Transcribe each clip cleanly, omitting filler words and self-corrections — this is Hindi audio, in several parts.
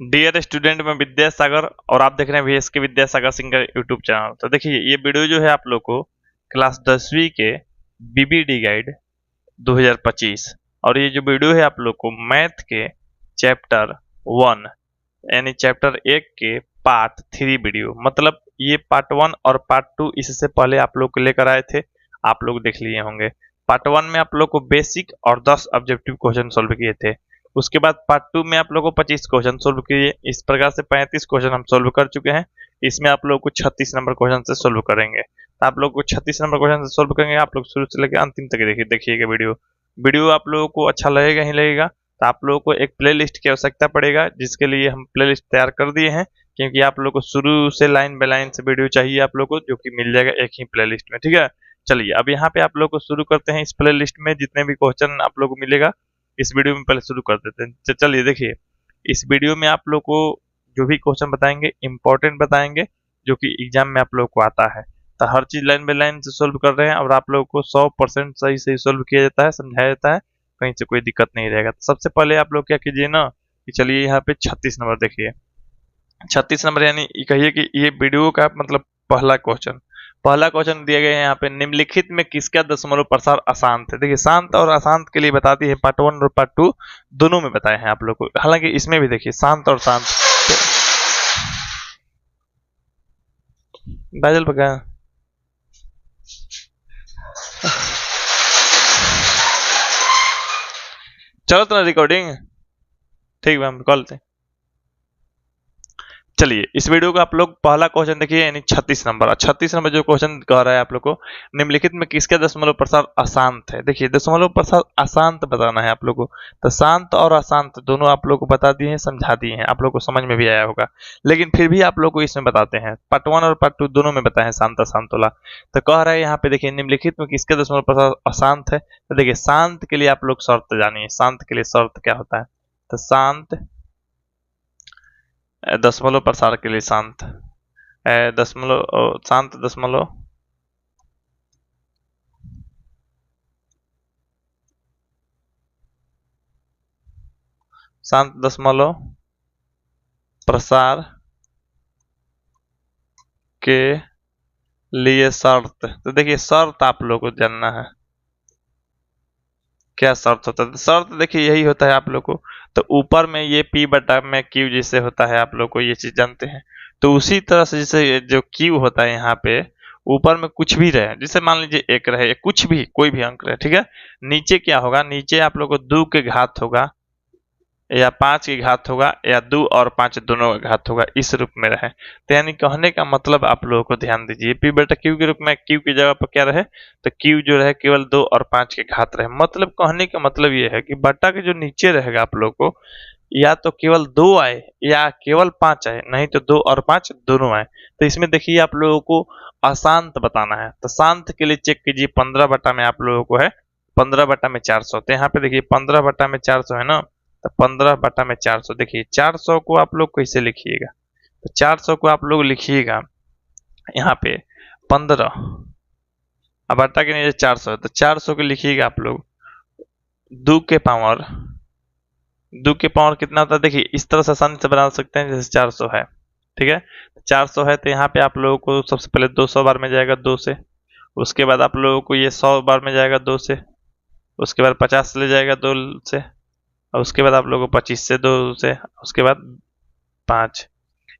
डियर स्टूडेंट, मैं विद्यासागर और आप देख रहे हैं वीएस के विद्यासागर सिंगर यूट्यूब चैनल। तो देखिए, ये वीडियो जो है आप लोग को क्लास 10वीं के बीबीडी गाइड 2025 और ये जो वीडियो है आप लोग को मैथ के चैप्टर 1 यानी चैप्टर 1 के पार्ट 3 वीडियो, मतलब ये पार्ट 1 और पार्ट 2 इससे पहले आप लोग को लेकर आए थे, आप लोग देख लिए होंगे। पार्ट 1 में आप लोग को बेसिक और 10 ऑब्जेक्टिव क्वेश्चन सोल्व किए थे। उसके बाद पार्ट 2 में आप लोग को 25 क्वेश्चन सोल्व किए। इस प्रकार से 35 क्वेश्चन हम सोल्व कर चुके हैं। इसमें आप लोग को 36 नंबर क्वेश्चन से सोल्व करेंगे। तो आप लोग को 36 नंबर क्वेश्चन से सोल्व करेंगे। आप लोग शुरू से लेकर अंतिम तक देखिएगा वीडियो आप लोगों को अच्छा लगेगा ही लगेगा। तो आप लोगों को एक प्ले लिस्ट की आवश्यकता पड़ेगा, जिसके लिए हम प्ले लिस्ट तैयार कर दिए हैं, क्योंकि आप लोग को शुरू से लाइन बाय लाइन से वीडियो चाहिए आप लोग को, जो कि मिल जाएगा एक ही प्ले लिस्ट में। ठीक है, चलिए अब यहाँ पे आप लोग को शुरू करते हैं। इस प्ले लिस्ट में जितने भी क्वेश्चन आप लोग को मिलेगा इस वीडियो में पहले शुरू कर देते हैं। चलिए देखिए, इस वीडियो में आप लोग को जो भी क्वेश्चन बताएंगे इंपॉर्टेंट बताएंगे, जो कि एग्जाम में आप लोग को आता है। तो हर चीज लाइन बाय लाइन से सोल्व कर रहे हैं और आप लोग को 100% सही सही सोल्व किया जाता है, समझाया जाता है, कहीं से कोई दिक्कत नहीं रहेगा। तो सबसे पहले आप लोग क्या कीजिए ना कि चलिए यहाँ पे 36 नंबर देखिए। 36 नंबर यानी कहिए कि ये वीडियो का मतलब पहला क्वेश्चन दिया गया है यहाँ पे, निम्नलिखित में किसका दशमलव प्रसार अशांत है। देखिए, शांत और अशांत के लिए बता दी है पार्ट 1 और पार्ट 2 दोनों में बताए हैं आप लोग को। हालांकि इसमें भी देखिए शांत और शांत बाजल पका। चलो तो रिकॉर्डिंग ठीक है, हम कॉल थे। चलिए इस वीडियो का आप लोग पहला क्वेश्चन देखिए, यानी 36 नंबर। 36 नंबर जो क्वेश्चन कह रहा है आप लोग को, निम्नलिखित में किसका दशमलव प्रसार अशांत है। देखिए, दशमलव प्रसार अशांत बताना है आप लोग को। तो शांत और अशांत दोनों आप लोग को बता दिए हैं, समझा दिए हैं, आप लोग को समझ में भी आया होगा, लेकिन फिर भी आप लोग को इसमें बताते हैं। पार्ट 1 और पार्ट 2 दोनों में बताए हैं शांत अशांत वाला। तो कह रहा है यहाँ पे देखिए, निम्नलिखित में किसका दशमलव प्रसार अशांत है। तो देखिए, शांत के लिए आप लोग शर्त जानिए, शांत के लिए शर्त क्या होता है। तो शांत दशमलव प्रसार के लिए शांत दशमलव शांत दशमलव शांत दशमलव प्रसार के लिए शर्त। तो देखिए, शर्त आप लोग को जानना है, क्या शर्त होता है। तो शर्त देखिए यही होता है आप लोग को। तो ऊपर में ये P बटा में Q जैसे होता है, आप लोग को ये चीज जानते हैं। तो उसी तरह से जैसे जो Q होता है यहाँ पे ऊपर में कुछ भी रहे, जैसे मान लीजिए 1 रहे या कुछ भी कोई भी अंक रहे, ठीक है। नीचे क्या होगा, नीचे आप लोग को 2 के घात होगा या 5 की घात होगा या 2 और 5 दोनों का घात होगा, इस रूप में रहे। तो यानी कहने का मतलब आप लोगों को ध्यान दीजिए, P बटा Q के रूप में Q की जगह पर क्या रहे, तो Q जो रहे केवल 2 और 5 के घात रहे। मतलब कहने का मतलब ये है कि बटा के जो नीचे रहेगा आप लोग को या तो केवल 2 आए या केवल 5 आए, नहीं तो 2 और 5 दोनों आए। तो इसमें देखिए आप लोगों को अशांत बताना है। तो शांत के लिए चेक कीजिए, 15 बटा में आप लोगों को है 15 बटा में 400। तो यहाँ पे देखिए 15 बटा में 400 है ना, तो 15 बटा में 400। देखिए 400 को आप लोग कैसे लिखिएगा, तो 400 को आप लोग लिखिएगा यहाँ पे 15 अब बटा के नीचे 400, तो 400 को लिखिएगा आप लोग 2 के पावर कितना होता है। देखिए इस तरह से आसानी से बना सकते हैं, जैसे 400 है, ठीक है। 400 है तो यहाँ पे आप लोगों को सबसे पहले 200 बार में जाएगा 2 से, उसके बाद आप लोगों को ये 100 बार में जाएगा 2 से, उसके बाद 50 ले जाएगा 2 से, और उसके बाद आप लोगों को 25 से 2 से, उसके बाद 5,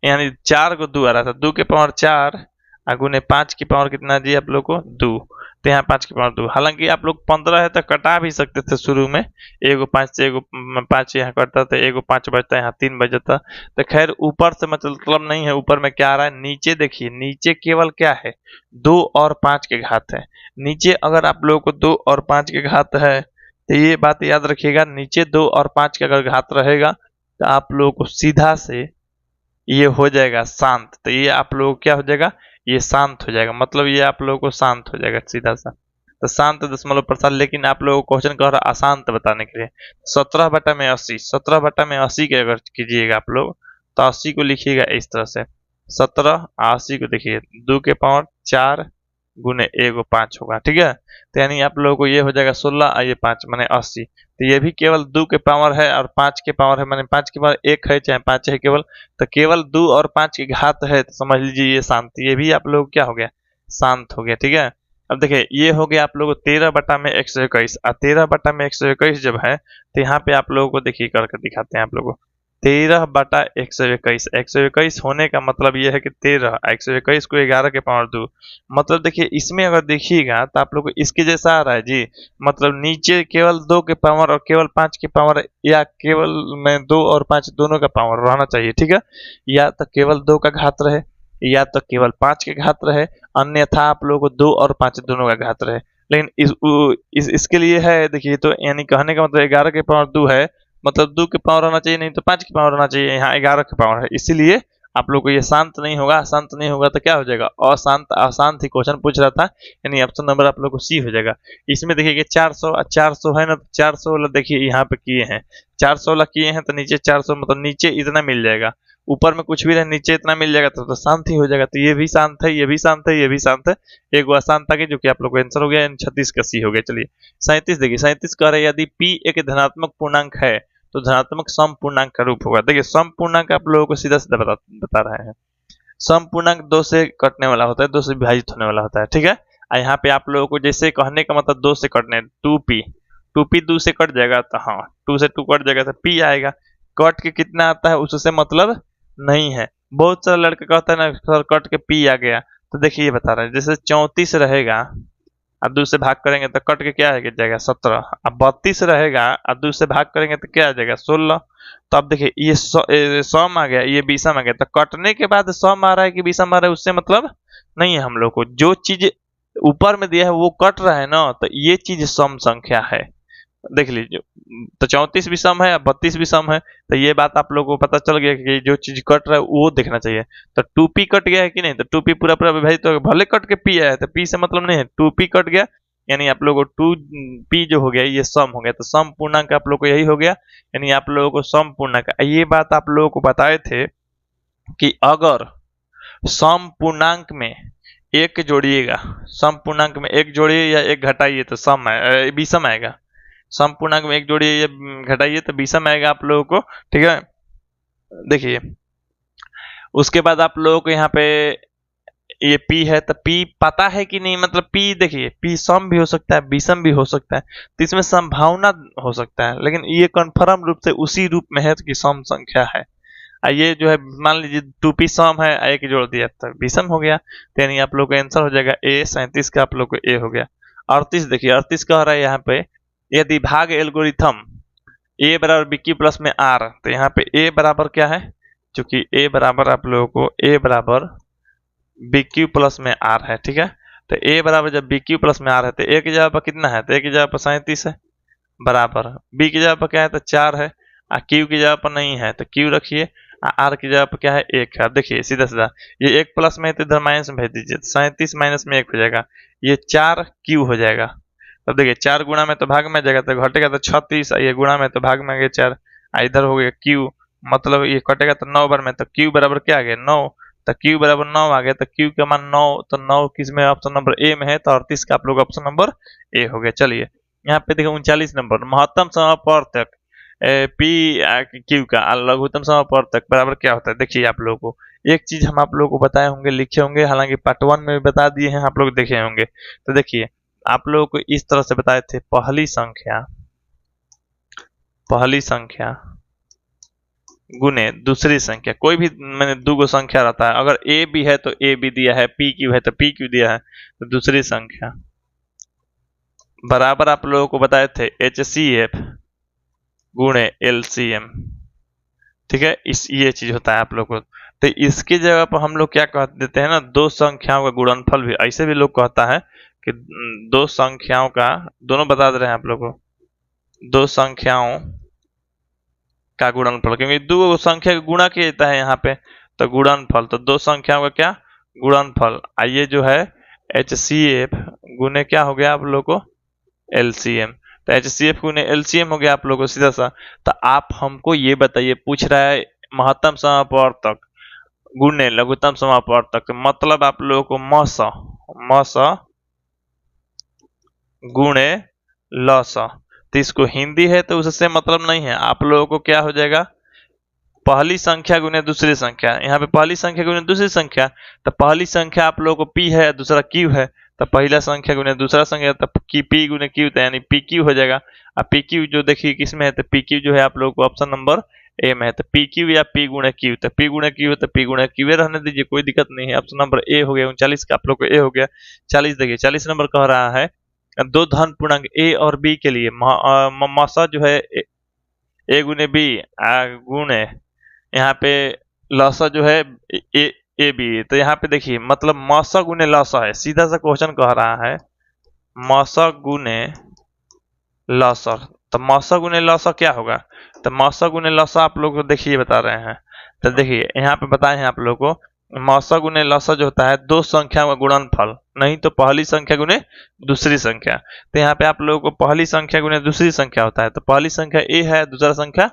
यानी 4 को 2 आ रहा था, 2 के पावर 4 गुने 5 की पावर कितना दिया आप लोग को 2। तो यहाँ 5 की पावर 2। हालांकि आप लोग 15 है तो कटा भी सकते थे शुरू में, एगो 5 से एगो 5 यहाँ कटता था, एगो 5 बचता, यहाँ 3 बच जाता। तो खैर ऊपर से मतलब नहीं है, ऊपर में क्या आ रहा है, नीचे देखिए, नीचे केवल क्या है 2 और 5 के घात है। नीचे अगर आप लोगों को 2 और 5 के घात है तो ये बात याद रखिएगा, नीचे 2 और 5 का अगर घात रहेगा तो आप लोगों को सीधा से ये हो जाएगा शांत। तो ये आप लोगों को क्या हो जाएगा, ये शांत हो जाएगा, मतलब ये आप लोगों को शांत हो जाएगा सीधा सा। तो शांत दशमलव प्रसार। लेकिन आप लोगों को क्वेश्चन कह रहा है अशांत बताने के लिए। 17 बटा में 80, 17 बटा में 80 के अगर कीजिएगा आप लोग तो 80 को लिखिएगा इस तरह से, 17 80 को देखिए 2 के पावर 4 गुने 1 5 होगा, ठीक है। तो यानी आप लोगों को ये हो जाएगा 16 और ये 5 माने 80। तो ये भी केवल 2 के पावर है और 5 के पावर है, माने 5 के पावर 1 है चाहे 5 है केवल, तो केवल 2 और 5 की घात है, तो समझ लीजिए ये शांत, ये भी आप लोग क्या हो गया, शांत हो गया। ठीक है, अब देखिए ये हो गया आप लोगों को 13/121, और 13/121 जब है तो यहाँ पे आप लोगों को देखिए करके दिखाते हैं आप लोगों को। 13/121, 121 होने का मतलब ये है कि 13, 121 को 11 के पावर 2, मतलब देखिए इसमें अगर देखिएगा तो आप लोग को इसके जैसा आ रहा है जी, मतलब नीचे केवल 2 के पावर और केवल 5 के पावर, या केवल में 2 और 5 दोनों का पावर रहना चाहिए। ठीक है, या तो केवल 2 का घात रहे या तो केवल 5 के घात रहे, अन्यथा आप लोगों को 2 और 5 दोनों का घात रहे। लेकिन इसके लिए है देखिए, तो यानी कहने का मतलब 11 के पावर 2 है, मतलब 2 के पावर होना चाहिए, नहीं तो 5 के पावर होना चाहिए, यहाँ 11 के पावर है, इसीलिए आप लोग को ये शांत नहीं होगा। शांत नहीं होगा तो क्या हो जाएगा, अशांत, अशांत ही क्वेश्चन पूछ रहा था, यानी ऑप्शन नंबर आप लोग को सी हो जाएगा। इसमें देखिए कि 400 है ना, तो 400 वाला देखिए यहाँ पे किए हैं, 400 वाला किए हैं, तो नीचे 400 मतलब नीचे इतना मिल जाएगा, ऊपर में कुछ भी रहे नीचे इतना मिल जाएगा, तो शांत ही हो जाएगा। तो ये भी शांत है, ये भी शांत है, ये भी शांत है, एक वो अशांत आ गई, जो कि आप लोग को आंसर हो गया, 36 का सी हो गया। चलिए 37 देखिए, 37 कह रहे हैं यदि p एक धनात्मक पूर्णांक है तो धनात्मक सम पूर्णांक का रूप होगा। देखिए सम पूर्णांक आप लोगों को सीधा सीधा बता रहे हैं, सम पूर्णांक 2 से कटने वाला होता है, 2 से विभाजित होने वाला होता है। ठीक है, यहाँ पे आप लोगों को जैसे कहने का मतलब 2 से कटने, 2p 2 से कट जाएगा, तो हाँ 2 से 2 कट जाएगा तो p आएगा, कट के कितना आता है उससे मतलब नहीं है। बहुत सारा लड़का कहता है ना सर कट के p आ गया, तो देखिए ये बता रहे हैं जैसे 34 रहेगा अब 2 से भाग करेंगे तो कट के क्या आ जाएगा 17, अब 32 रहेगा अब 2 से भाग करेंगे तो क्या आ जाएगा 16। तो अब देखिए ये सम आ गया, ये बीसम आ गया, तो कटने के बाद सम आ रहा है कि बीसम आ रहा है उससे मतलब नहीं है। हम लोग को जो चीज ऊपर में दिया है वो कट रहा है ना, तो ये चीज सम संख्या है, देख लीजिए। तो 34 भी सम है, 32 भी सम है, तो ये बात आप लोगों को पता चल गया कि जो चीज कट रहा है वो देखना चाहिए। तो 2p कट गया है कि नहीं, तो 2p पूरा पूरा विभाजित तो भले कट के p आया, तो p से मतलब नहीं है, 2p कट गया, यानी आप लोगों को 2p जो हो गया ये सम हो गया, तो सम पूर्णांक आप लोग को यही हो गया, यानी आप लोगों को सम पूर्णांक। ये बात आप लोगों को बताए थे कि अगर सम पूर्णांक में एक जोड़िएगा, सम पूर्णांक में एक जोड़िए या एक घटाइए तो सम विषम आएगा, सम पूर्णांक में एक जोड़िए या घटाइए तो विषम आएगा आप लोगों को। ठीक है, देखिए उसके बाद आप लोगों को यहाँ पे ये p है, तो p पता है कि नहीं, मतलब p देखिए p सम भी हो सकता है विषम भी हो सकता है, तो इसमें संभावना हो सकता है, लेकिन ये कन्फर्म रूप से उसी रूप में है कि सम संख्या है। ये जो है मान लीजिए 2p सम है, एक जोड़ दिया तो विषम हो गया, तो यानी आप लोग का आंसर हो जाएगा a। 37 का आप लोग को a हो गया। 38 देखिए, 38 कह रहा है यहाँ पे यदि भाग एल्गोरिथम a बराबर bq प्लस में r, तो यहाँ पे a बराबर क्या है, चूंकि a बराबर आप लोगों को a बराबर bq प्लस में r है। ठीक है, तो a बराबर जब bq प्लस में r है तो a की जगह पर कितना है, तो a की जगह पर 37 है, बराबर b की जगह पर क्या है तो 4 है, q की जगह पर नहीं है तो q रखिए, r की जगह पर क्या है 1 है। देखिए सीधा सीधा ये 1 प्लस में है तो इधर माइनस में भेज दीजिए, 37 माइनस में 1 हो जाएगा, ये 4q हो जाएगा। तब देखिए 4 गुणा में तो भाग में जाएगा तो घटेगा तो 36, ये गुणा में तो भाग में आ गया 4, इधर हो गया q, मतलब ये कटेगा तो 9 बार में, तो q बराबर क्या आ गया 9, तो q बराबर 9 आ गया, तो q का मान 9, तो 9 किस में ऑप्शन नंबर ए में है, तो 38 का आप लोग ऑप्शन नंबर ए हो गया। चलिए यहाँ पे देखिए 39 नंबर महत्तम समापवर्तक पी क्यू का लघुत्तम समापवर्तक बराबर क्या होता है। देखिए आप लोगों को एक चीज हम आप लोगों को बताए होंगे, लिखे होंगे, हालांकि पार्ट 1 में भी बता दिए हैं, आप लोग देखे होंगे। तो देखिए आप लोगों को इस तरह से बताए थे, पहली संख्या गुने दूसरी संख्या, कोई भी मैंने 2 संख्या रहता है, अगर a भी है तो a भी दिया है, p क्यू है तो p क्यू दिया है, तो दूसरी संख्या बराबर आप लोगों को बताए थे HCF गुणे LCM। ठीक है, ये चीज होता है आप लोग को, तो इसकी जगह पर हम लोग क्या कह देते हैं ना, 2 संख्याओं का गुणनफल भी, ऐसे भी लोग कहता है कि 2 संख्याओं का, दोनों बता दे रहे हैं आप लोग को, 2 संख्याओं का गुणनफल, क्योंकि 2 संख्या का गुणा किया जाता है यहाँ पे, तो गुणनफल, तो 2 संख्याओं का क्या गुणनफल। आइए जो है HCF गुने क्या हो गया आप लोग को LCM, तो HCF गुने LCM हो गया आप लोग को सीधा सा। तो आप हमको ये बताइए, पूछ रहा है महत्तम समापवर्तक गुने लघुत्तम समापवर्तक, तो मतलब आप लोगों को मस गुणे लस, तो इसको हिंदी है तो उससे मतलब नहीं है। आप लोगों को क्या हो जाएगा, पहली संख्या गुने दूसरी संख्या, यहाँ पे पहली संख्या गुने दूसरी संख्या, तो पहली संख्या आप लोगों को पी है, दूसरा क्यू है, तो पहला संख्या गुने दूसरा संख्या, तो पी गुने क्यू, तो यानी पी क्यू हो जाएगा। अब पी क्यू जो देखिए किसमें है, तो पी क्यू जो है आप लोगों को ऑप्शन नंबर ए में है, तो पी क्यू या पी गुणे क्यू, तो पी गुणे क्यू है तो पी गुणे क्यू रहने दीजिए, कोई दिक्कत नहीं है। ऑप्शन नंबर ए हो गया 39 का आप लोग को ए हो गया। 40 देखिए 40 नंबर कह रहा है दो धन पूर्णांक ए और बी के लिए मसा जो है ए गुने बी गुणे यहाँ पे लसा जो है ए ए बी, तो यहाँ पे देखिए मतलब मसा गुने लसा है, सीधा सा क्वेश्चन कह रहा है मसा गुने लसा, तो मसा गुने लसा क्या होगा, तो मसा गुने लसा आप लोग को देखिए बता रहे हैं। तो देखिए यहाँ पे बताए हैं आप लोग को मसा गुने लसा जो होता है दो संख्या का गुणनफल, नहीं तो पहली संख्या गुने दूसरी संख्या। तो यहाँ पे आप लोगों को पहली संख्या गुने दूसरी संख्या होता है, तो पहली संख्या ए है, दूसरा संख्या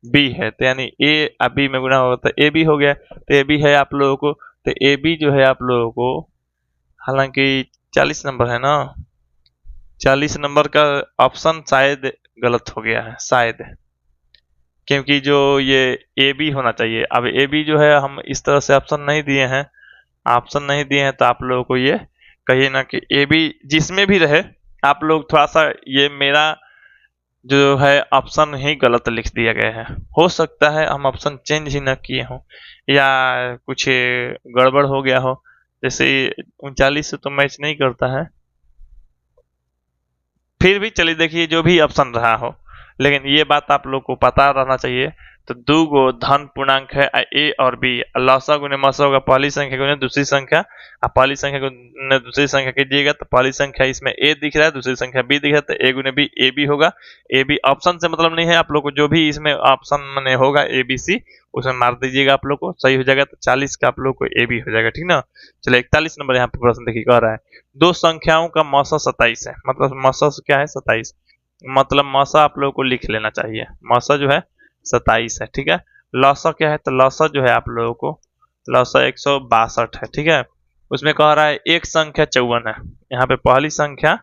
बी है, तो यानी ए और बी में गुना होगा तो ए बी हो गया। तो ए बी है आप लोगों को, तो ए बी जो है आप लोगों को, हालांकि 40 नंबर है ना, 40 नंबर का ऑप्शन शायद गलत हो गया है शायद, क्योंकि जो ये ए बी होना चाहिए। अब ए बी जो है हम इस तरह से ऑप्शन नहीं दिए हैं, ऑप्शन नहीं दिए हैं, तो आप लोगों को ये कहिए ना कि ए बी जिसमें भी रहे, आप लोग थोड़ा सा ये मेरा जो है ऑप्शन ही गलत लिख दिया गया है। हो सकता है हम ऑप्शन चेंज ही ना किए हों या कुछ गड़बड़ हो गया हो, जैसे 39 से तो मैच नहीं करता है, फिर भी चलिए देखिए जो भी ऑप्शन रहा हो, लेकिन ये बात आप लोग को पता रहना चाहिए। तो दो गो धन पूर्णांक है ए और बी, लसा गुने मसा होगा पहली संख्या गुने दूसरी संख्या, पहली संख्या गुने दूसरी संख्या कीजिएगा तो पहली संख्या इसमें ए दिख रहा है, दूसरी संख्या बी दिख रहा है, तो ए गुने बी ए बी होगा। ए बी ऑप्शन से मतलब नहीं है, आप लोग को जो भी इसमें ऑप्शन में होगा ए बी सी उसमें मार दीजिएगा, आप लोग को सही हो जाएगा। तो 40 का आप लोग को ए बी हो जाएगा, ठीक ना। चलो 41 नंबर यहाँ पे प्रश्न देखिए कह रहा है दो संख्याओं का मौसा 27 है, मतलब मौसा क्या है 27, मतलब मौसा आप लोगों को लिख लेना चाहिए, मौसा जो है 27 है, ठीक है। लौसा क्या है, तो लौसा जो है आप लोगों को लौसा 162 है, ठीक है। उसमें कह रहा है एक संख्या 54 है, यहाँ पे पहली संख्या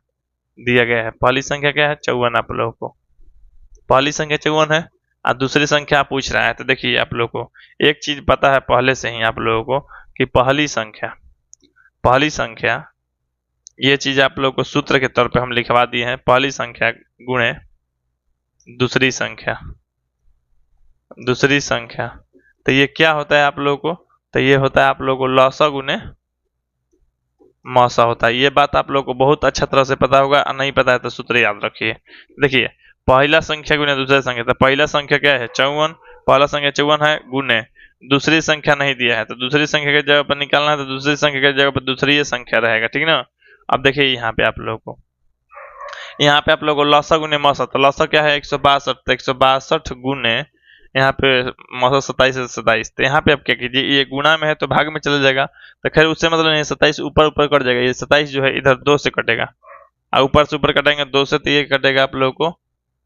दिया गया है, पहली संख्या क्या है 54, आप लोगों को पहली संख्या 54 है और दूसरी संख्या पूछ रहा है। तो देखिए आप लोग को एक चीज पता है पहले से ही आप लोगों को कि पहली संख्या ये चीज आप लोग को सूत्र के तौर पे हम लिखवा दिए हैं, पहली संख्या गुणे दूसरी संख्या, तो ये क्या होता है आप लोगों को, तो ये होता है आप लोगों को लौसा गुने मौसा होता है। ये बात आप लोग को बहुत अच्छा तरह से पता होगा, नहीं पता है तो सूत्र याद रखिए। देखिए पहला संख्या गुने दूसरी संख्या, तो पहला संख्या क्या है 54, पहला संख्या 54 है गुने दूसरी संख्या नहीं दिया है, तो दूसरी संख्या की जगह पर निकालना है, तो दूसरी संख्या की जगह पर दूसरी ये संख्या रहेगा, ठीक ना। अब देखिए यहाँ पे आप लोग को लौसा गुने मौसा, तो लौसा क्या है 162, तो 162 गुने यहाँ पे मौसा 27 है 27, तो यहाँ पे आप क्या कीजिए ये गुना में है तो भाग में चला जाएगा, तो खैर उससे मतलब नहीं, 27 ऊपर ऊपर कट जाएगा, ये 27 जो है इधर 2 से कटेगा और ऊपर से ऊपर कटेंगे 2 से, तो ये कटेगा आप लोग को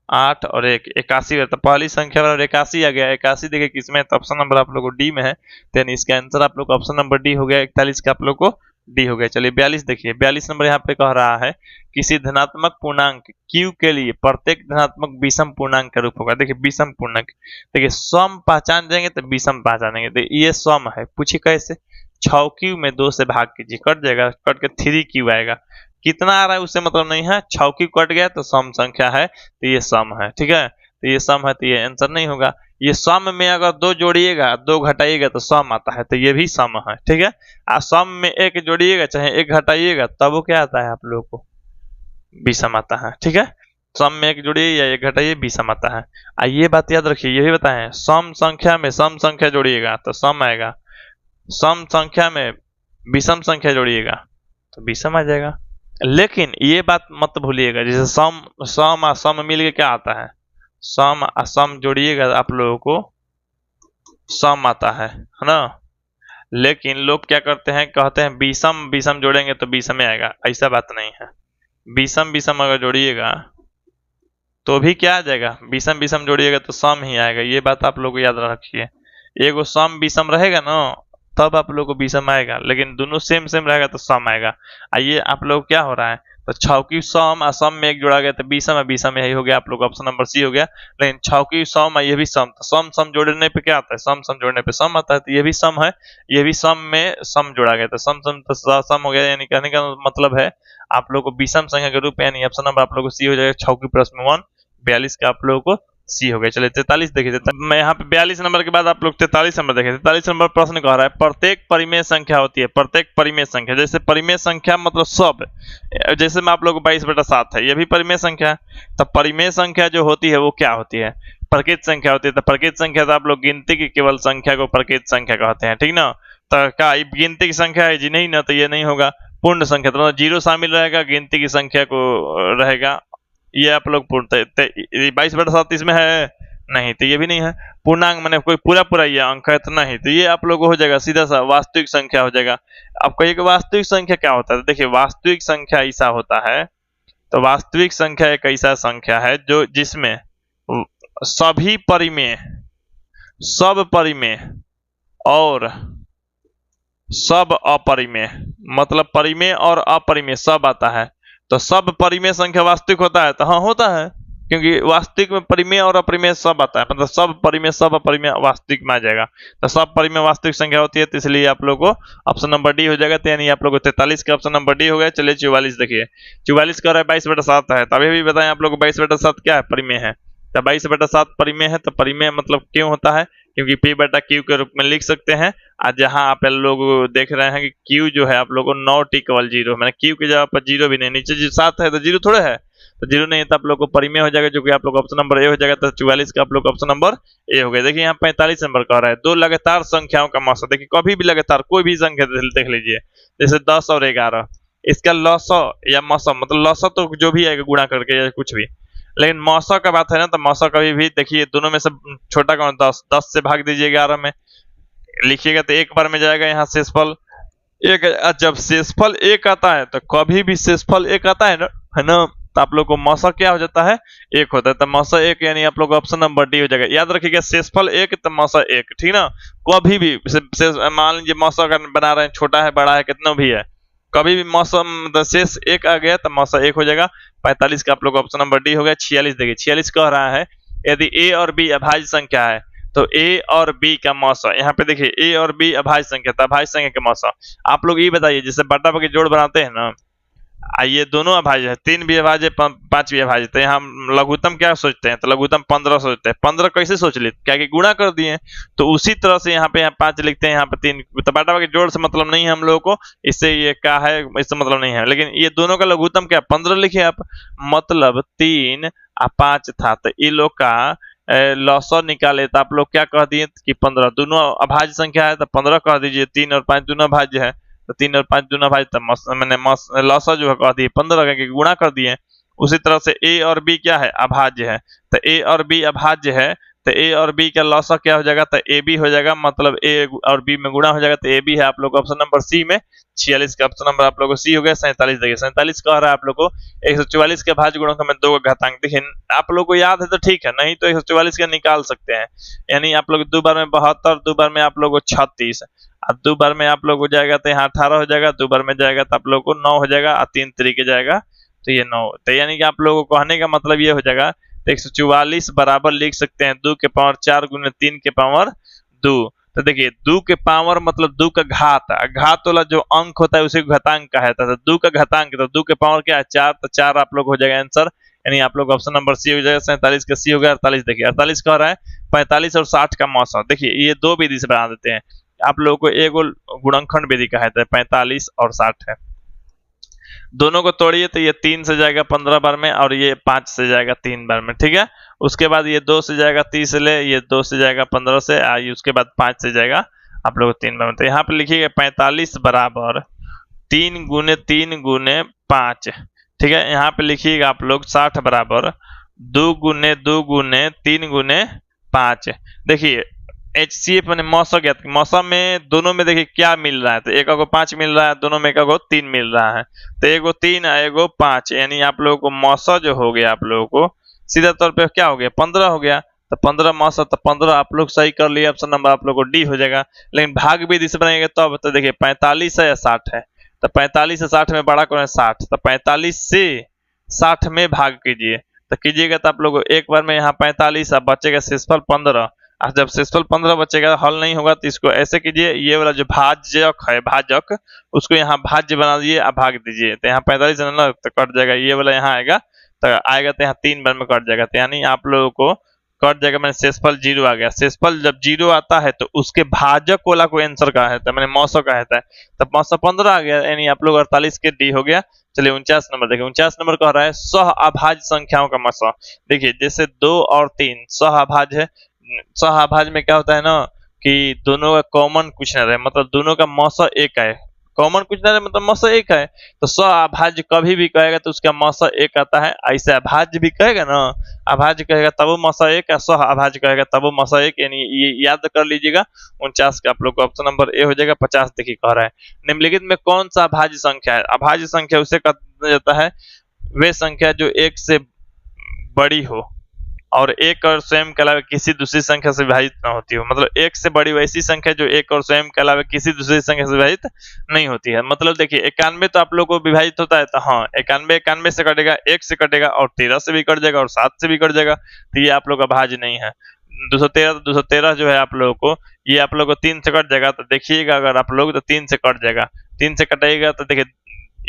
8 और 1 81, तो पहली संख्या वाला 81 आ गया। 81 देखिए किसमें, तो ऑप्शन नंबर आप लोग को डी में है, तो यानी इसका आंसर आप लोग ऑप्शन नंबर डी हो गया। 41 का आप लोग को डी हो गया। चलिए 42 देखिए, 42 नंबर यहाँ पे कह रहा है किसी धनात्मक पूर्णांक q के लिए प्रत्येक धनात्मक विषम पूर्णांक का रूप होगा। देखिए विषम पूर्णांक, देखिए सम पहचान जाएंगे तो विषम पहचानेंगे, तो ये सम है, पूछिए कैसे, 6q में 2 से भाग कीजिए, कट जाएगा, कट के 3q आएगा, कितना आ रहा है उससे मतलब नहीं है, 6q कट गया तो सम संख्या है, तो ये सम है, ठीक है, तो ये सम है, तो ये आंसर नहीं होगा। ये सम में अगर 2 जोड़िएगा 2 घटाइएगा तो सम आता है, तो ये भी सम है, ठीक है। और सम में 1 जोड़िएगा चाहे 1 घटाइएगा तब वो क्या आता है आप लोगों को विषम आता है, ठीक है। सम में 1 जोड़िए या 1 घटाइए विषम आता है। ये बात याद रखिए, ये भी बताएं सम संख्या में सम संख्या जोड़िएगा तो सम आएगा, सम संख्या में विषम संख्या जोड़िएगा तो विषम आ जाएगा। लेकिन ये बात मत भूलिएगा, जैसे सम और सम मिल के क्या आता है, सम और सम जोड़िएगा आप लोगों को सम आता है ना। लेकिन लोग क्या करते हैं, कहते हैं विषम विषम जोड़ेंगे तो विषम आएगा, ऐसा बात नहीं है। विषम विषम अगर जोड़िएगा तो भी क्या आ जाएगा, विषम विषम जोड़िएगा तो सम ही आएगा, ये बात आप लोग को याद रखिए। एगो सम विषम रहेगा ना तब आप लोग को विषम आएगा, लेकिन दोनों सेम सेम रहेगा तो सम आएगा। ये आप लोग क्या हो रहा है, तो छौकी सम और सम में एक जोड़ा गया तो बीसम है, बीसम यही हो गया आप लोग ऑप्शन नंबर सी हो गया। लेकिन छौकी सम है, ये भी सम, तो सम सम जोड़ने पे क्या आता है, सम सम जोड़ने पे सम आता है, तो ये भी सम है, ये भी सम में सम जोड़ा गया, तो सम सम तो सम हो गया। यानी कहने का मतलब है आप लोग को विषम संख्या के रूप में, यानी ऑप्शन नंबर आप लोग को सी हो जाएगा, छौकी प्लस में 1, 42 का आप लोगों को सी हो गया। चलिए 43 देखिए, मैं यहाँ पे 42 नंबर के बाद आप लोग 43 नंबर देखें। 43 नंबर प्रश्न कह रहा है प्रत्येक परिमेय संख्या होती है, प्रत्येक परिमेय संख्या, जैसे परिमेय संख्या मतलब सब, जैसे मैं आप लोग को 22/7 है, ये भी परिमेय संख्या है। तो परिमेय संख्या जो होती है वो क्या होती है, प्रकृत संख्या होती है। तो प्रकृत संख्या तो आप लोग गिनती की केवल संख्या को प्रकृत संख्या कहते हैं, ठीक ना। तो क्या गिनती की संख्या है जी, नहीं ना, तो ये नहीं होगा। पूर्ण संख्या तो जीरो शामिल रहेगा, गिनती की संख्या को रहेगा, ये आप लोग पूर्ण 22/7 इसमें है नहीं, तो ये भी नहीं है। पूर्णांक मैंने कोई पूरा पूरा ये अंक है तो नहीं, तो ये आप लोग को हो जाएगा सीधा सा वास्तविक संख्या हो जाएगा। अब कहिए कि वास्तविक संख्या क्या होता है, तो देखिए वास्तविक संख्या ऐसा होता है, तो वास्तविक संख्या एक ऐसा संख्या है जो जिसमें सभी परिमेय, सब परिमेय और सब अपरिमेय, मतलब परिमेय और अपरिमेय सब आता है। तो सब परिमेय संख्या वास्तविक होता है, तो हाँ होता है, क्योंकि वास्तविक में परिमेय और अपरिमेय सब आता है, मतलब सब परिमेय सब अपरिमेय वास्तविक में आ जाएगा। तो सब परिमेय वास्तविक संख्या होती है, तो इसलिए आप लोग को ऑप्शन नंबर डी हो जाएगा। तो यानी आप लोग को 43 का ऑप्शन नंबर डी हो गया। चलिए 44 देखिए, 44 कह रहा है 22/7 है, तभी भी बताएं आप लोग को 22/7 क्या है, परिमेय है। तो 22/7 परिमेय है, तो परिमेय मतलब क्यों होता है, क्योंकि पी बटा क्यू के रूप में लिख सकते हैं। आज जहां आप लोग देख रहे हैं कि क्यू जो है आप लोग को नॉट इक्वल जीरो, मैंने क्यू की जगह पर जीरो भी नहीं, नीचे जो 7 है तो जीरो थोड़े है, तो जीरो नहीं है, तो आप लोग को परिमेय हो जाएगा, जो कि आप लोग ऑप्शन नंबर ए हो जाएगा। तो 44 का आप लोग ऑप्शन नंबर ए हो गया। देखिए यहाँ 45 नंबर कह रहा है दो लगातार संख्याओं का मौसा, देखिए कभी भी लगातार कोई भी संख्या देख लीजिए, जैसे 10 और 11, इसका लौसा या मौसा, मतलब लौसा तो जो भी आएगा गुणा करके या कुछ भी, लेकिन मौसा का बात है ना, तो मौसा कभी भी देखिए दोनों में से छोटा कौन, 10, 10 से भाग दीजिए 11 में, लिखिएगा तो एक बार में जाएगा यहाँ शेषफल एक। जब शेषफल एक आता है तो कभी भी शेषफल एक आता है ना, तो आप लोग को मौसा क्या हो जाता है, एक होता है। तो मौसा एक, यानी आप लोग ऑप्शन नंबर डी हो जाएगा। याद रखिएगा शेषफल एक तो मौसा एक, ठीक ना। कभी भी मान लीजिए मौसा का बना रहे हैं, छोटा है बड़ा है कितना भी है, कभी भी मौसम शेष एक आ गया तो मौसा एक हो जाएगा। 45 का आप लोग ऑप्शन नंबर डी हो गया। 46 देखिए, 46 कह रहा है यदि ए और बी अभाज्य संख्या है तो ए और बी का मौसा, यहाँ पे देखिए ए और बी अभाज्य संख्या, तो अभाज्य संख्या का मौसा आप लोग ये बताइए, जैसे बटा के जोड़ बनाते हैं ना, ये दोनों अभाज्य है, 3 भी अभाज्य 5 भी अभाज्य, तो यहाँ लघुत्तम क्या सोचते हैं, तो लघुत्तम 15 सोचते हैं। 15 कैसे सोच लिए, क्या कि गुणा कर दिए, तो उसी तरह से यहाँ पे 5 लिखते हैं, यहाँ पे 3, तो बटा के जोड़ से मतलब नहीं है हम लोगों को, इससे ये क्या है इससे मतलब नहीं है, लेकिन ये दोनों का लघुत्तम क्या 15 लिखे आप, मतलब 3 और 5 था, तो ये लोग का लौसा निकाले तो आप लोग क्या कह दिए कि 15, दोनों अभाज्य संख्या है तो 15 कह दीजिए, 3 और 5 दोनों अभाज्य है, तो 3 और 5 दोनों भाज्य, तो मैंने लौसा जो है कह दिए 15 के गुणा कर दिए। उसी तरह से ए और बी क्या है, अभाज्य है, तो ए और बी अभाज्य है, तो ए और बी का लौसा क्या हो जाएगा, तो ए बी हो जाएगा, मतलब ए और बी में गुणा हो जाएगा, तो ए बी है आप लोग ऑप्शन नंबर सी में। 46 का ऑप्शन नंबर आप लोग को सी हो गया। 47 देखिए, 47 कह रहा है आप लोग को 144 के भाज्य गुणों का 2 का घातांक, देखिए आप लोग को याद है तो ठीक है, नहीं तो 144 का निकाल सकते हैं, यानी आप लोग 2 बार में 72, 2 बार में आप लोग को 36, और 2 बार में आप लोग हो जाएगा तो यहाँ 18 हो जाएगा, 2 बार में जाएगा तो आप लोग को 9 हो जाएगा, और 3 तरीके जाएगा तो ये 9, तो यानी कि आप लोगों को कहने का मतलब ये हो जाएगा 144 बराबर लिख सकते हैं 2 के पावर 4 गुने 3 के पावर 2। तो देखिए 2 के पावर मतलब 2 का घात, घात वाला जो अंक होता है उसे घातांक कहता है, तो 2 का घातांक, तो 2 के पावर क्या है 4, तो 4 आप लोग हो जाएगा आंसर, यानी आप लोग ऑप्शन नंबर सी हो जाएगा। 47 का सी हो गया। 48 देखिए, 48 कह रहा है 45 और 60 का मौसा, देखिए ये 2 विधि से बना देते हैं आप लोगों को, एक गुणनखंड विधि का है, 45 और 60 है, दोनों को तोड़िए तो ये 3 से जाएगा 15 बार में, और ये 5 से जाएगा 3 बार में, ठीक है। उसके बाद ये 2 से जाएगा 30 से ले, ये 2 से जाएगा 15 से, उसके बाद 5 से जाएगा आप लोग 3 बार में। तो यहाँ पे लिखिएगा 45 बराबर 3 गुने 3 गुने 5, ठीक है। यहाँ पे लिखिएगा आप लोग 60 बराबर 2 गुने 2 गुने 3 गुने 5। देखिए HCF मैंने मौसा ज्ञात, मौसा में दोनों में देखिए क्या मिल रहा है, तो एक को 5 मिल रहा है, दोनों में एक को 3 मिल रहा है, तो एगो 3 एगो 5, यानी आप लोगों को मौसा जो हो गया आप लोगों को सीधा तौर पे क्या हो गया 15 हो गया, तो 15 मौसा, तो 15 आप लोग सही कर लिए, ऑप्शन नंबर आप लोग को डी हो जाएगा। लेकिन भाग विधि से बनाएंगे तब, तो देखिए 45 है या 60 है, तो 45 से 60 में बड़ा कौन है 60, तो 45 से 60 में भाग कीजिए, तो कीजिएगा तो आप लोग एक बार में यहाँ 45, अब बचेगा शेषफल 15। जब शेषफल 15 बचेगा, हल नहीं होगा तो इसको ऐसे कीजिए, ये वाला जो भाजक है भाजक उसको यहाँ भाज्य बना दीजिए, अब भाग दीजिए, तो यहाँ 45 ना तो कट जाएगा, ये वाला यहाँ आएगा तो यहाँ 3 बार में कट जाएगा, तो यानी आप लोगों को कट जाएगा। मैंने शेषफल 0 आ गया। शेषफल जब 0 आता है तो उसके भाजक वाला कोई आंसर का है, तो मैंने मौसो का है, तब मौसो 15 आ गया, यानी आप लोग 48 के डी हो गया। चलिए 49 नंबर देखिए, 49 नंबर कह रहा है सह अभाज्य संख्याओं का मौसो। देखिए जैसे 2 और 3 सह अभाज्य है, सह अभाज्य में क्या होता है ना कि दोनों का कॉमन कुछ न रहे, मतलब दोनों का मौसो एक है, कॉमन कुछ ना रहे मतलब मौसो एक है, तो सह अभाज्य कभी भी कहेगा तो उसका मौसो एक आता है। ऐसे अभाज्य भी कहेगा ना, अभाज्य कहेगा तब वो मौसो एक है, सह अभाज्य कहेगा तब वो मौसो एक, यानी ये याद कर लीजिएगा। 49 का आप लोग को ऑप्शन नंबर ए हो जाएगा। 50 देखिए कह रहा है निम्नलिखित में कौन सा अभाज्य संख्या है। अभाज्य संख्या उसे कहा जाता है वे संख्या जो एक से बड़ी हो और एक और स्वयं के अलावा किसी दूसरी संख्या से विभाजित न होती हो, मतलब एक से बड़ी वैसी संख्या जो एक और स्वयं के अलावा किसी दूसरी संख्या से विभाजित नहीं होती है। मतलब देखिए 91 तो आप लोग को विभाजित होता है, तो हाँ 91 से कटेगा, 1 से कटेगा और 13 से भी कट जाएगा और 7 से भी कट जाएगा, तो ये आप लोग का भाज्य नहीं है। 213 जो है आप लोगों को, ये आप लोग को 3 से कट जाएगा, तो देखिएगा अगर आप लोग तो 3 से कट जाएगा, 3 से कटेगा तो देखिए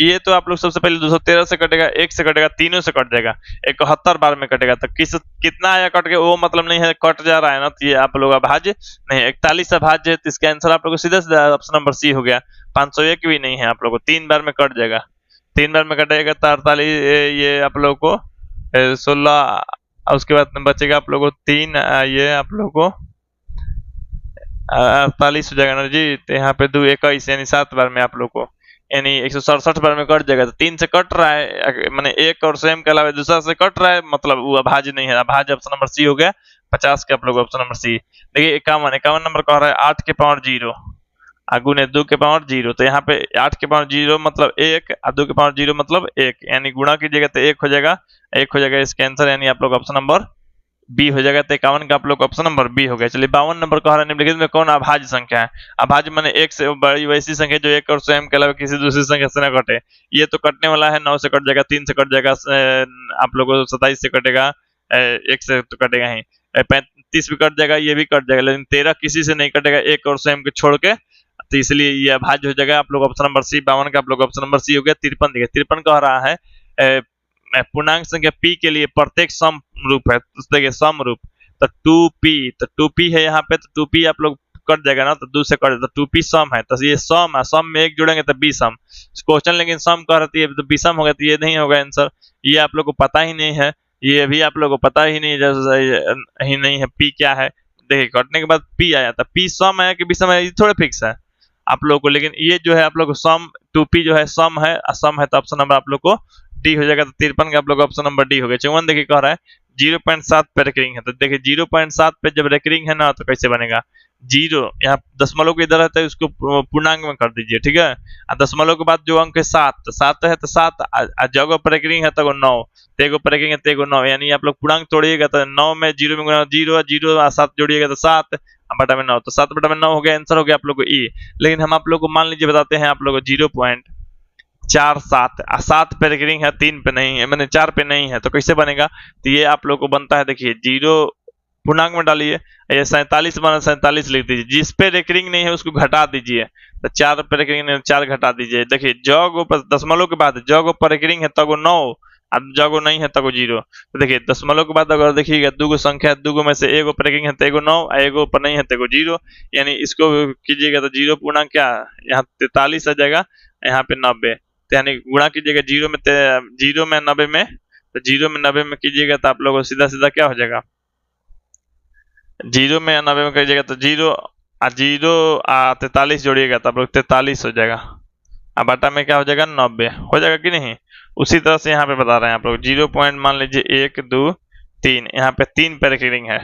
ये तो आप लोग सबसे पहले 213 से कटेगा, 1 से कटेगा, तीनों से कट जाएगा, 71 बार में कटेगा, तो कितना आया कट के वो मतलब नहीं है, कट जा रहा है ना, तो ये आप लोग अभाज्य नहीं। 41 अभाज्य है, तो इसका आंसर आप लोग को सीधा सीधा ऑप्शन नंबर सी हो गया। 501 भी नहीं है, आप लोग को 3 बार में कट जाएगा, 3 बार में कटेगा तो 48, ये आप लोग को 16, उसके बाद बचेगा आप लोग को 3, ये आप लोग को 48 हो जाएगा ना जी, तो यहाँ पे 2 21 यानी 7 बार में आप लोग को यानी 167 बार में कट जाएगा, तो 3 से कट रहा है, मैंने एक और स्वयं के अलावा दूसरा से कट रहा है, मतलब वो अभाज्य नहीं है। अभाज्य ऑप्शन नंबर सी हो गया। 50 के आप लोग ऑप्शन नंबर सी। देखिए 51 नंबर कह रहा है 8 के पावर 0 गुने 2 के पावर 0, तो यहाँ पे 8 के पावर 0 मतलब 1 और 2 के पावर 0 मतलब 1, यानी गुणा कीजिएगा तो 1 हो जाएगा, 1 हो जाएगा इसका आंसर, यानी आप लोग ऑप्शन नंबर बी हो जाएगा। तो 51 का आप लोग ऑप्शन नंबर बी हो गया। चलिए 52 नंबर कह रहा है निम्नलिखित में कौन अभाज्य संख्या है। अभाज्य माने एक से बड़ी वैसी संख्या जो एक और स्वयं के अलावा किसी दूसरी संख्या से न कटे। ये तो कटने वाला है, 9 से कट जाएगा, 3 से कट जाएगा, आप लोगों को 27 से कटेगा, 1 से तो कटेगा ही, 35 भी कट जाएगा, ये भी कट जाएगा, लेकिन 13 किसी से नहीं कटेगा एक और स्वयं को छोड़ के, तो इसलिए ये अभाज्य हो जाएगा। आप लोग ऑप्शन नंबर सी। 52 का आप लोग ऑप्शन नंबर सी हो गया। 53 देखिए 53 कह रहा है पूर्णांक संख्या p के लिए प्रत्येक सम रूप है, देखिए सम रूप, तो 2p है यहाँ पे, तो 2p आप लोग कट जाएगा ना, तो 2 से कट, तो 2p सम है, तो ये सम है, सम में 1 जोड़ेंगे तो b सम क्वेश्चन, लेकिन सम कह रही है तो b सम होगा, तो ये नहीं होगा आंसर, ये आप लोग को पता ही नहीं है, ये अभी आप लोग को पता ही नहीं है p क्या है। देखिए कटने के बाद p आया, तो p सम है कि b सम है, ये थोड़ा फिक्स है आप लोग को, लेकिन ये जो है आप लोग को सम 2p जो है सम है, तो ऑप्शन नंबर आप लोग को डी हो जाएगा। तो 53 का आप लोग ऑप्शन नंबर डी हो गया। 54 देखिए कह रहा है 0.7 पे रेकरिंग है, तो देखिए 0.7 पे जब रेकरिंग है ना, तो कैसे बनेगा, 0 यहाँ दशमलव के इधर रहता है, उसको पूर्णांक में कर दीजिए, ठीक है, और दशमलव के बाद जो अंक है 7, तो 7 है तो 7, जगह पर रेकरिंग है तो 9, तेगो पर रेकरिंग है तेगो 9, यानी आप लोग पूर्णांक तोड़िएगा तो 9 में 0 में गुणा 0 0 और 7 जोड़िएगा तो 7 बटा में 9, तो 7 बटा में 9 हो गया, आंसर हो गया आप लोग को ई। लेकिन हम आप लोग को मान लीजिए बताते हैं आप लोग को 0.47 7 पे रेकरिंग है, 3 पे नहीं है, मैंने 4 पे नहीं है, तो कैसे बनेगा, तो ये आप लोग को बनता है, देखिए 0 पूर्णांक में डालिए, ये 47 बना 47 लिख दीजिए, जिस पे रेकरिंग नहीं है उसको घटा दीजिए, तो 4 पे रेकरिंग नहीं 4 घटा दीजिए। देखिए जगह पर दशमलव के बाद जगह पर रेकरिंग है तब 9, अब जगह नहीं है तब 0, तो देखिए दशमलव के बाद अगर देखिएगा 2 संख्या, 2 में से एगो पर रेकरिंग है तो एगो 9, एगो पर नहीं है तो एगो 0, यानी इसको कीजिएगा तो 0 पूर्णांक क्या यहाँ 43 आ जाएगा, यहाँ पे 90, तो यानी गुणा कीजिएगा 0 में 90 में, तो 0 में 90 में कीजिएगा तो आप लोगों को सीधा सीधा क्या हो जाएगा, 0 में 90 में कीजिएगा तो 0 और 43 जोड़िएगा तो आप लोग 43 हो जाएगा, अब बटा में क्या हो जाएगा 90 हो जाएगा कि नहीं। उसी तरह से यहाँ पे बता रहे हैं आप लोग 0 पॉइंट मान लीजिए 1 2 3, यहाँ पे 3 पे रेकरिंग है,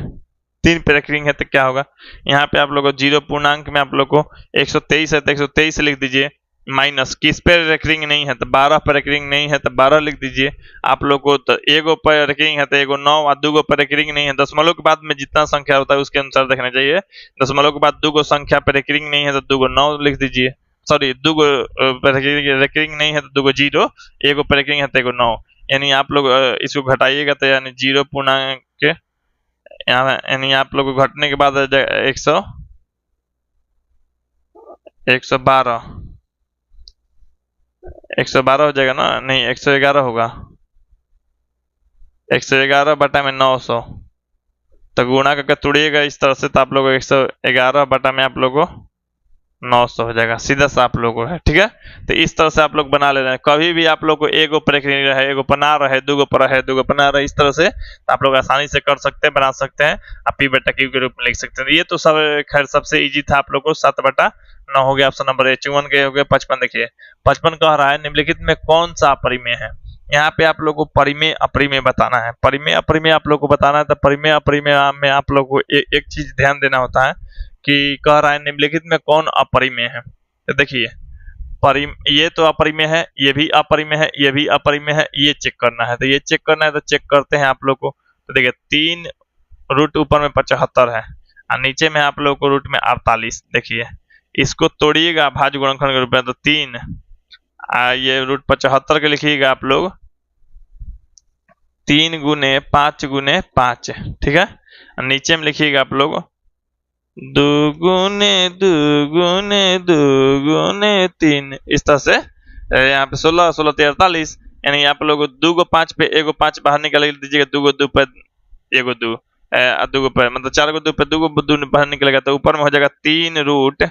3 पे रेकरिंग है तो क्या होगा, यहाँ पे आप लोग को 0 पूर्णांक में आप लोग को 123 है तो 123 लिख दीजिए, माइनस किस पे रेकरिंग नहीं है तो 12 पे रेकरिंग नहीं है तो 12 लिख दीजिए। आप लोग को तो एगो पर रेकरिंग है तो एगो 9 और 2 पर रेकरिंग नहीं है, दशमलव के बाद में जितना संख्या होता है उसके अनुसार देखना चाहिए, दशमलव के बाद 2 संख्या पर रेकरिंग नहीं है तो 2 9 लिख दीजिए, सॉरी दूगो रेकरिंग नहीं है तो दूगो जीरो, एगो रेकरिंग है तो एगो 9, यानी आप लोग इसको घटाइएगा तो यानी 0.1 यहाँ, यानी आप लोग को घटने के बाद 112 हो जाएगा ना, नहीं 111 होगा, 111 बटा में 900, तो गुणा करके तोड़िएगा इस तरह से, तो आप लोग 111 बटा में आप लोगों को 900 हो जाएगा, सीधा सा आप लोगों को है। ठीक है, तो इस तरह से आप लोग बना ले रहे हैं। कभी भी आप लोग को एगो पर रहे, एगो पना रहे, दूगो पर है, दूगो पना रहे, इस तरह से तो आप लोग आसानी से कर सकते हैं, बना सकते हैं, आप पी बटा क्यू के रूप में लिख सकते हैं। ये तो सब खैर सबसे इजी था आप लोग को। 7/9 हो गया ऑप्शन नंबर ए। 54 के हो गए 55। देखिए 55 कह रहा है निम्नलिखित में कौन सा अपरिमेय है। यहाँ पे आप लोग को परिमेय अपरिमेय बताना है। परिमेय अपरिमेय आप लोग को बताना है, तो परिमेय अपरिमेय में आप लोग को एक चीज ध्यान देना होता है कि कह रहा है निम्नलिखित में कौन अपरिमेय है। तो देखिए ये तो अपरिमेय है, ये भी अपरिमेय है, ये भी अपरिमेय है, ये चेक करना है। तो ये चेक करना है तो चेक करते हैं आप लोग को। तो देखिए 3 रूट ऊपर में 75 है और नीचे में आप लोग को रूट में 48। देखिए इसको तोड़िएगा भाज्य गुणनखंड के रूप में, तो 3 ये रूट 75 के लिखिएगा आप लोग 3 गुने 5 गुने 5। ठीक है, नीचे में लिखिएगा आप लोग 2 गुने 2 गुने 2 गुने 3। इस तरह से यहाँ पे 16 16 43, यानी आप लोग 2 को 5 पे एगो 5 बाहर निकाल दीजिएगा, 2 को 2 पे एगो 2, 2 पे मतलब 4 को 2 पे 2 को 2 बाहर निकलेगा, तो ऊपर में हो जाएगा 3 रूट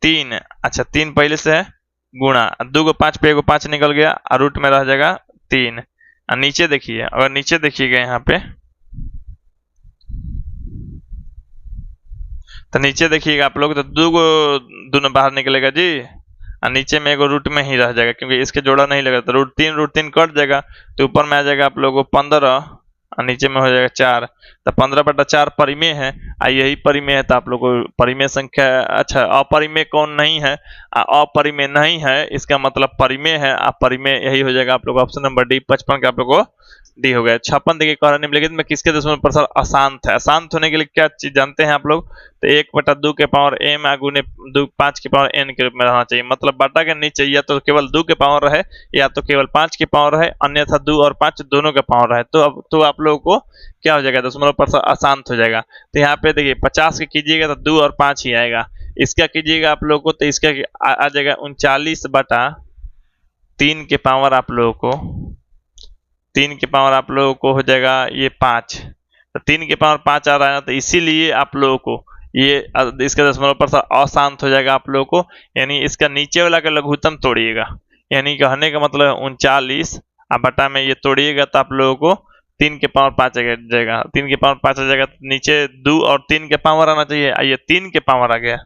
3। अच्छा 3 पहले से है गुणा 2 को 5 पे एगो 5 निकल गया और रूट में रह जाएगा 3। और नीचे देखिए, अगर नीचे देखिएगा यहाँ पे, तो नीचे देखिएगा आप लोग, तो 2 को दोनों बाहर निकलेगा जी और नीचे में एगो रूट में ही रह जाएगा क्योंकि इसके जोड़ा नहीं लगा, तो रूट 3 कट जाएगा, तो ऊपर में आ जाएगा आप लोगों को 15 और नीचे में हो जाएगा 4। तो 15/4 परिमेय है, यही परिमेय है। तो आप लोग को परिमेय संख्या, अच्छा अपरिमेय कौन नहीं है, अपरिमेय नहीं है इसका मतलब परिमेय है। परिमेय यही हो जाएगा आप लोग ऑप्शन नंबर डी। 55 का आप लोग को डी हो गया। 56 देखिए कह रहा निम्नलिखित में किसके दशमलव प्रसार अशांत है। अशांत होने के लिए क्या चीज जानते हैं आप लोग, तो 1/2 के पावर m गुने 5 के पावर n के रूप में रहना चाहिए। मतलब बटा के नीचे या तो केवल 2 के पावर रहे या तो केवल 5 के पावर रहे, अन्यथा 2 और 5 दोनों के पावर रहे, तो आप लोगों को क्या हो जाएगा, दशमलव प्रसार अशांत हो जाएगा। तो यहाँ पे देखिए 50 के कीजिएगा तो 2 और 5 ही आएगा। इसका कीजिएगा आप लोगों को, तो इसका आ जाएगा 39/3 के पावर आप लोगों को 3 के पावर आप लोगों को हो जाएगा ये 5। तो 3 के पावर 5 आ रहा है ना, तो इसीलिए आप लोगों को ये इसका दशमलव प्रसार अशांत हो जाएगा आप लोगों को। यानी इसका नीचे वाला का लघुत्तम तोड़िएगा, यानी कहने का मतलब 39 बटा में ये तोड़िएगा तो आप लोगों को 3 के पावर 5 आ जाएगा। 3 के पावर 5 आ जाएगा तो नीचे 2 और 3 के पावर आना चाहिए, ये 3 के पावर आ गया।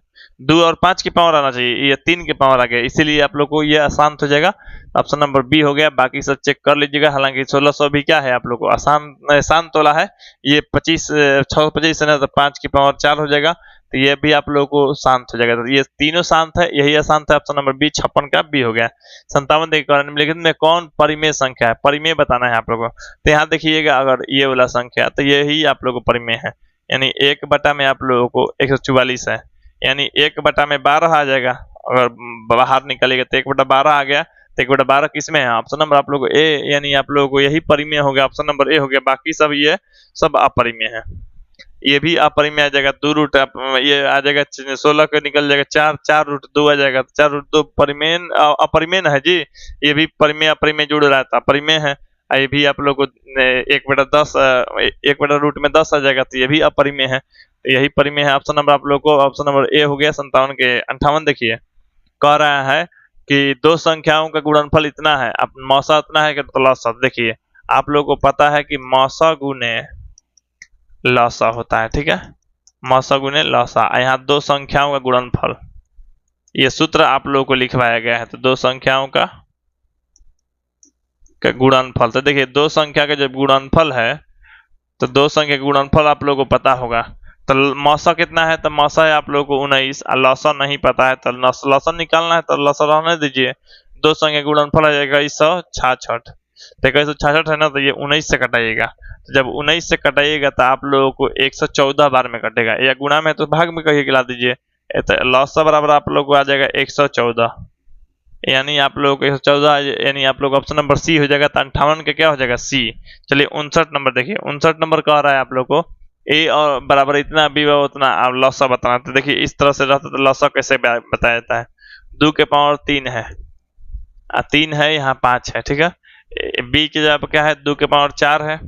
2 और 5 के पावर आना चाहिए, ये 3 के पावर आ गया, इसीलिए आप लोग को ये अशांत हो जाएगा। ऑप्शन नंबर बी हो गया। बाकी सब चेक कर लीजिएगा। हालांकि 1600 भी क्या है आप लोग को शांत तोला है, ये 625 है ना, तो 5 की पावर 4 हो जाएगा, तो ये भी आप लोगों को शांत हो जाएगा। तो ये तीनों शांत है, यही अशांत है। ऑप्शन नंबर बी 56 का बी हो गया। 57 देखिए निम्नलिखित में कौन परिमेय संख्या है। परिमेय बताना है आप लोगों को। तो यहाँ देखिएगा अगर ये वाला संख्या, तो यही आप लोगों को परिमेय है, यानी 1 बटा में आप लोगों को 144 है, यानी 1 बटा में 12 आ जाएगा। अगर बाहर निकलेगा तो 1/12 आ गया, तो 1/12 किस में है, ऑप्शन नंबर आप लोगों को ए, यानी आप लोगों को यही परिमेय हो गया, ऑप्शन नंबर ए हो गया। बाकी सब ये सब अपरिमेय है, ये भी अपरिमेय आ जाएगा। 2 रूट ये आ जाएगा 16 का निकल जाएगा 4 रूट 2 आ जाएगा, 4 रूट 2 परिमेय अपरिमेय है जी। ये भी परिमेय अपरिमेय जुड़ रहा था, अपरिमेय है। ये भी आप लोग को 1/10 1/रूट में 10 आ जाएगा, तो ये भी अपरिमेय है, तो यही परिमेय है। ऑप्शन नंबर आप लोग को ऑप्शन नंबर ए हो गया। 57 के 58 देखिए कह रहा है कि 2 संख्याओं का गुणनफल इतना है, अब मौसा इतना है कि लसा। देखिए आप लोग को पता है कि मौसा गुने लसा होता है, ठीक है, मौसा गुने लसा। यहाँ 2 संख्याओं का गुणनफल, ये सूत्र आप लोगों को लिखवाया गया है। तो 2 संख्याओं का गुणनफल, तो देखिए 2 संख्या का जब गुणनफल है तो 2 संख्या का गुणनफल आप लोगों को पता होगा। तो मौसा कितना है, तो मौसा है आप लोगों को 19 और लसा नहीं पता है, तो लसा निकालना है, तो लसा रहने दीजिए। 2 संख्या गुणनफल आ जाएगा 166। तो 166 है ना, तो ये 19 से कटाइएगा। तो जब 19 से कटाइएगा तो आप लोगों को 114 बार में कटेगा, या गुणा में तो भाग में कहिए गिला दीजिए, लॉसा बराबर आप लोग को आ जाएगा 114, यानी आप लोग 114, यानी आप लोग ऑप्शन नंबर सी हो जाएगा। तो 58 का क्या हो जाएगा सी। चलिए 59 नंबर देखिए, 59 नंबर कह रहा है आप लोग को ए और बराबर इतना बी उतना आप लॉसा बताना। तो देखिए इस तरह से रहता तो लॉसा कैसे बताया जाता है। 2 के पावर 3 है, 3 है, यहाँ 5 है, ठीक है। बी की जगह क्या है, 2 के पावर 4 है,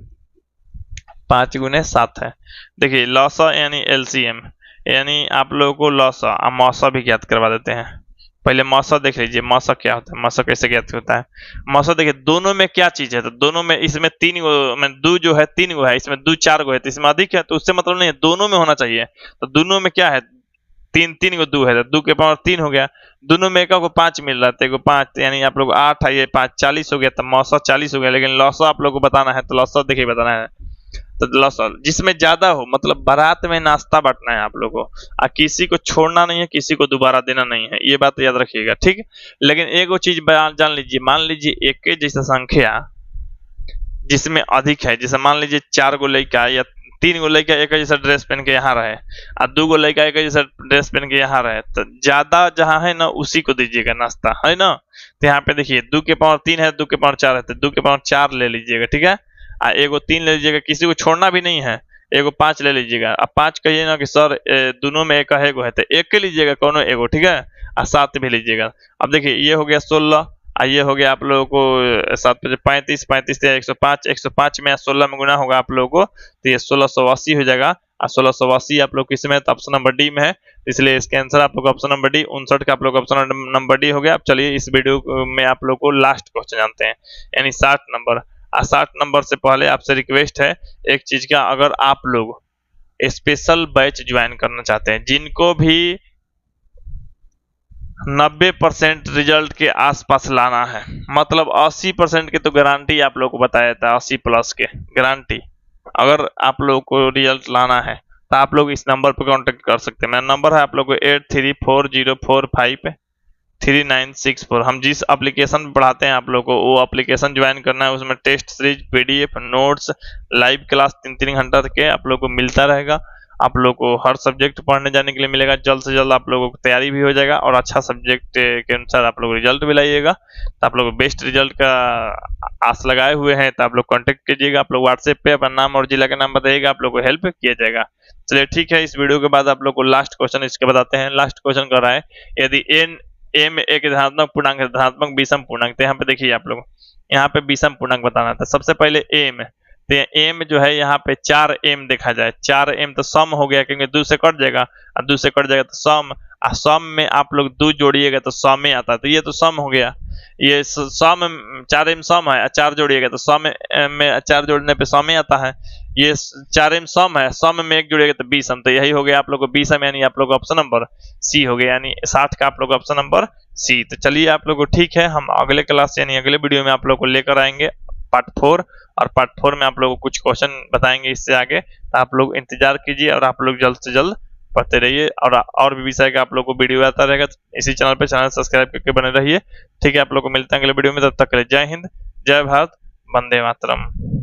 5 गुने 7 है। देखिए लॉसा यानी एलसीएम, यानी आप लोगों को लॉसा और मौसा भी ज्ञात करवा देते हैं। पहले मौसा देख लीजिए, मौसा क्या होता है, मौसा कैसे ज्ञात होता है। मौसा देखिए दोनों में क्या चीज है, तो दोनों में इसमें 3 गो में दो जो है 3 गो है, इसमें 2 4 गो है, तो इसमें अधिक है, तो उससे मतलब नहीं है, दोनों में होना चाहिए। तो दोनों में क्या है, 3 गो 2 है, तो 2 के पावर 3 हो गया। दोनों में एक को 5 मिल रहा है, 5 यानी आप लोग 8 है, ये 5 40 हो गया, तो मौसा 40 हो गया। लेकिन लौसा आप लोग को बताना है, तो लौसा देखिए बताना है। तो लौसा जिसमें ज्यादा हो, मतलब बारात में नाश्ता बांटना है आप लोगों को, किसी को छोड़ना नहीं है, किसी को दोबारा देना नहीं है, ये बात याद रखिएगा, ठीक। लेकिन एक चीज जान लीजिए, मान लीजिए एक के जैसा संख्या जिसमें अधिक है, जैसे मान लीजिए 4 गो लड़का या 3 गो लड़का एक जैसा ड्रेस पहन के यहाँ रहे और 2 गो लड़का एक जैसा ड्रेस पहन के यहाँ रहे, तो ज्यादा जहाँ है ना उसी को दीजिएगा नाश्ता, है ना। तो यहाँ पे देखिए 2 के पावर 3 है, 2 के पावर 4 है, तो 2 के पावर 4 ले लीजिएगा, ठीक है। एगो 3 ले लीजिएगा, किसी को छोड़ना भी नहीं है, एगो 5 ले लीजिएगा। अब 5 कहिए ना कि सर दोनों में एक एगो है, तो एक के लीजिएगा कोनो एगो, ठीक है, और 7 भी लीजिएगा। अब देखिए ये हो गया 16, ये हो गया आप लोगों को 7 पे 35, 35 से 105, 105 में 16 में गुना होगा आप लोगों को, तो ये 1680 हो जाएगा। और 1680 आप लोग किस में, तो ऑप्शन नंबर डी में है, इसलिए इसके आंसर आप लोग ऑप्शन नंबर डी, 59 का आप लोग ऑप्शन नंबर डी हो गया। अब चलिए इस वीडियो में आप लोग को लास्ट क्वेश्चन जानते हैं, यानी 60 नंबर। 60 नंबर से पहले आपसे रिक्वेस्ट है एक चीज का, अगर आप लोग स्पेशल बैच ज्वाइन करना चाहते हैं, जिनको भी 90% रिजल्ट के आसपास लाना है, मतलब 80% की तो गारंटी आप लोग को बताया था, 80 प्लस के गारंटी, अगर आप लोग को रिजल्ट लाना है तो आप लोग इस नंबर पर कांटेक्ट कर सकते हैं। मेरा नंबर है आप लोग को 8340453964। हम जिस एप्लीकेशन में पढ़ाते हैं आप लोग को वो एप्लीकेशन ज्वाइन करना है, उसमें test series, PDF, notes, live class 3-3 घंटा के आप लोग को मिलता रहेगा। आप लोग को हर सब्जेक्ट पढ़ने जाने के लिए मिलेगा, जल्द से जल्द आप लोगों को तैयारी भी हो जाएगा और अच्छा सब्जेक्ट के अनुसार आप लोग रिजल्ट भी लाइएगा। तो आप लोग बेस्ट रिजल्ट का आस लगाए हुए हैं, तो आप लोग कांटेक्ट कीजिएगा। आप लोग व्हाट्सएप पे अपना नाम और जिला का नाम बताइएगा, आप लोग को हेल्प किया जाएगा। चलिए ठीक है, इस वीडियो के बाद आप लोग को लास्ट क्वेश्चन इसके बताते हैं। लास्ट क्वेश्चन कर रहा है, यदि ए में एक धनात्मक पूर्णांक है, धनात्मक विषम पूर्णांक, तो यहाँ पे देखिए आप लोग यहाँ पे विषम पूर्णांक बताना था। सबसे पहले एम, तो एम जो है यहाँ पे 4m देखा जाए, 4m तो सम हो गया, क्योंकि 2 से कट जाएगा और 2 से कट जाएगा तो सम, और सम में आप लोग 2 जोड़िएगा तो सम में आता है, तो ये तो सम हो गया। ये सम 4m सम है, 4 जोड़िएगा तो सम में 4 जोड़ने पे सम में आता है। ये 4m सम है, सम में 1 जोड़िएगा तो बीसम, तो यही हो गया आप लोग को बीसम, यानी आप लोग ऑप्शन नंबर सी हो गया, यानी 60 का आप लोग ऑप्शन नंबर सी। तो चलिए आप लोग को ठीक है, हम अगले क्लास यानी अगले वीडियो में आप लोग को लेकर आएंगे पार्ट 4, और पार्ट 4 में आप लोगों को कुछ क्वेश्चन बताएंगे इससे आगे। तो आप लोग इंतजार कीजिए और आप लोग जल्द से जल्द पढ़ते रहिए, और भी विषय का आप लोग को वीडियो आता रहेगा। इसी चैनल पे चैनल सब्सक्राइब करके बने रहिए, ठीक है। आप लोग को मिलते हैं अगले वीडियो में, तब तक के लिए जय हिंद, जय भारत, वंदे मातरम।